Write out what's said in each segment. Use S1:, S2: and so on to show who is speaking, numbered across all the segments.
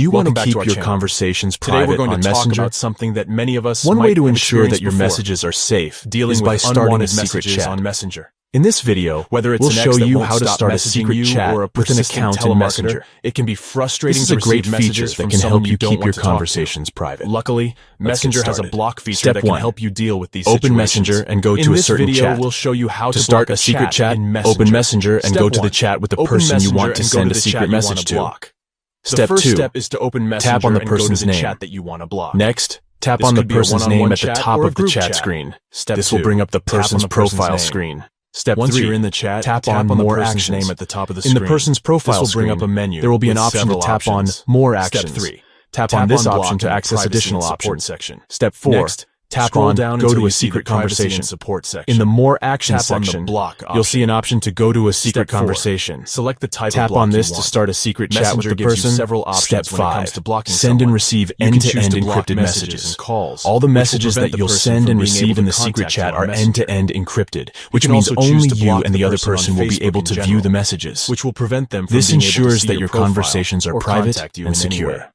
S1: Do you want
S2: Welcome
S1: to
S2: back
S1: keep
S2: to our
S1: your
S2: channel.
S1: conversations
S2: Today
S1: private
S2: we're going
S1: on
S2: to talk
S1: Messenger?
S2: about something that many of us
S1: One
S2: might
S1: way to
S2: have
S1: ensure that
S2: experienced
S1: your
S2: before,
S1: messages are safe
S2: dealing
S1: is by
S2: with
S1: starting a
S2: unwanted
S1: secret
S2: messages
S1: chat.
S2: on Messenger.
S1: In this video,
S2: Whether it's
S1: we'll
S2: an
S1: show
S2: ex that
S1: you
S2: won't
S1: how to
S2: stop
S1: start a
S2: messaging
S1: secret
S2: you
S1: chat
S2: or a
S1: with an
S2: persistent
S1: account in
S2: telemarketer,
S1: Messenger.
S2: it can be frustrating
S1: This is a
S2: to
S1: great
S2: receive
S1: feature
S2: messages
S1: that
S2: from
S1: can
S2: someone
S1: help
S2: you
S1: you
S2: don't
S1: keep
S2: want
S1: your
S2: to talk to.
S1: conversations private.
S2: Luckily,
S1: Let's get
S2: Messenger has a
S1: started.
S2: block feature
S1: Step
S2: that can
S1: 1.
S2: help you deal with these
S1: Open
S2: situations.
S1: Messenger and go
S2: In
S1: to a
S2: this
S1: certain
S2: video,
S1: chat.
S2: we'll show you how
S1: To
S2: to
S1: start
S2: block
S1: a secret chat,
S2: in Messenger.
S1: open Messenger and
S2: Step
S1: go to the
S2: 1.
S1: chat with the
S2: Open
S1: person you
S2: Messenger
S1: want to
S2: and go
S1: send
S2: to
S1: a
S2: the
S1: secret
S2: chat you
S1: message
S2: wanna
S1: to.
S2: block.
S1: Step
S2: The first
S1: 2.
S2: step is to open Messenger
S1: Tap on the
S2: and go to
S1: person's
S2: the
S1: name.
S2: chat that you want to block.
S1: Next, tap
S2: This
S1: on the
S2: could be a
S1: person's
S2: one-on-one
S1: name at the
S2: chat
S1: top
S2: or a
S1: of the
S2: group
S1: chat
S2: chat.
S1: screen.
S2: Step
S1: This
S2: 2.
S1: will bring up the
S2: Tap on
S1: person's
S2: the person's
S1: profile
S2: name.
S1: screen. Step
S2: Once
S1: 3.
S2: you're in the chat,
S1: tap
S2: on
S1: on
S2: the
S1: more
S2: person's
S1: actions.
S2: name at the top of the
S1: In
S2: screen.
S1: the person's profile
S2: This will bring up a
S1: screen,
S2: menu.
S1: there will be an
S2: with
S1: option to
S2: several
S1: tap on
S2: options.
S1: more
S2: Step
S1: actions.
S2: 3.
S1: Tap on this
S2: block
S1: option to
S2: in the
S1: access
S2: privacy
S1: additional
S2: and support
S1: options.
S2: section.
S1: Step 4.
S2: Next,
S1: Tap
S2: scroll
S1: on
S2: down
S1: go
S2: until
S1: to
S2: you
S1: a
S2: see the
S1: secret
S2: privacy
S1: conversation.
S2: and support section.
S1: In the more actions
S2: Tap on the
S1: section,
S2: block
S1: you'll see an option to go to a secret
S2: Step 4.
S1: conversation.
S2: Select the type
S1: Tap
S2: of block
S1: on this
S2: you
S1: to
S2: want.
S1: start a secret chat with
S2: Messenger
S1: the
S2: gives you
S1: person.
S2: several options
S1: Step
S2: when it
S1: 5.
S2: comes to blocking
S1: Send and
S2: someone.
S1: receive
S2: You can choose
S1: end-to-end
S2: to block
S1: encrypted
S2: messages
S1: messages.
S2: and calls,
S1: All the
S2: which will
S1: messages
S2: prevent
S1: that
S2: the
S1: you'll
S2: person
S1: send
S2: from
S1: and
S2: being
S1: receive
S2: able
S1: in
S2: to
S1: the secret
S2: contact you
S1: chat
S2: on
S1: are
S2: Messenger.
S1: end-to-end encrypted, which
S2: can
S1: means
S2: also choose
S1: only
S2: to
S1: you
S2: block
S1: and
S2: the
S1: the other
S2: person on
S1: person will be
S2: Facebook
S1: able
S2: in
S1: to view
S2: general,
S1: the messages.
S2: which will prevent them from
S1: This
S2: being able to
S1: ensures
S2: see
S1: that
S2: your
S1: your
S2: profile
S1: conversations are
S2: or
S1: private
S2: contact you
S1: and
S2: in any way.
S1: secure.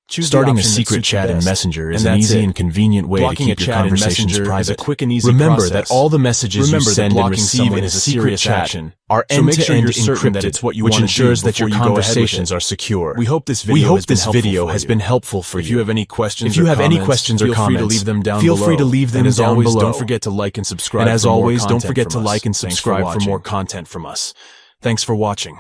S2: Choose the
S1: Starting a
S2: option that
S1: secret
S2: suits you
S1: chat in
S2: best.
S1: Messenger is
S2: And
S1: an
S2: that's
S1: easy
S2: it.
S1: and convenient way to
S2: Blocking a
S1: keep your
S2: chat in
S1: conversations
S2: Messenger is
S1: private.
S2: a quick and easy
S1: Remember
S2: process.
S1: that all the messages
S2: Remember
S1: you
S2: that
S1: send and
S2: blocking
S1: receive
S2: someone
S1: in a
S2: is a
S1: secret
S2: serious
S1: chat
S2: action.
S1: are
S2: So make sure
S1: end-to-end
S2: you're certain that
S1: encrypted,
S2: it's what you
S1: which
S2: want to do
S1: ensures that your
S2: before you go ahead with
S1: conversations
S2: it.
S1: are secure.
S2: We hope this
S1: We
S2: video
S1: hope
S2: has been
S1: this
S2: helpful
S1: video
S2: for
S1: has
S2: you.
S1: been helpful for
S2: If you have any questions
S1: If you
S2: or
S1: have any
S2: comments,
S1: questions or
S2: feel free to
S1: comments,
S2: leave them down
S1: feel
S2: below.
S1: free to leave them
S2: And as
S1: down
S2: always,
S1: below.
S2: don't forget to like and subscribe.
S1: And as
S2: for more
S1: always, don't
S2: content
S1: forget to
S2: from us.
S1: like and
S2: Thanks
S1: subscribe for more
S2: watching.
S1: content from us. Thanks for watching.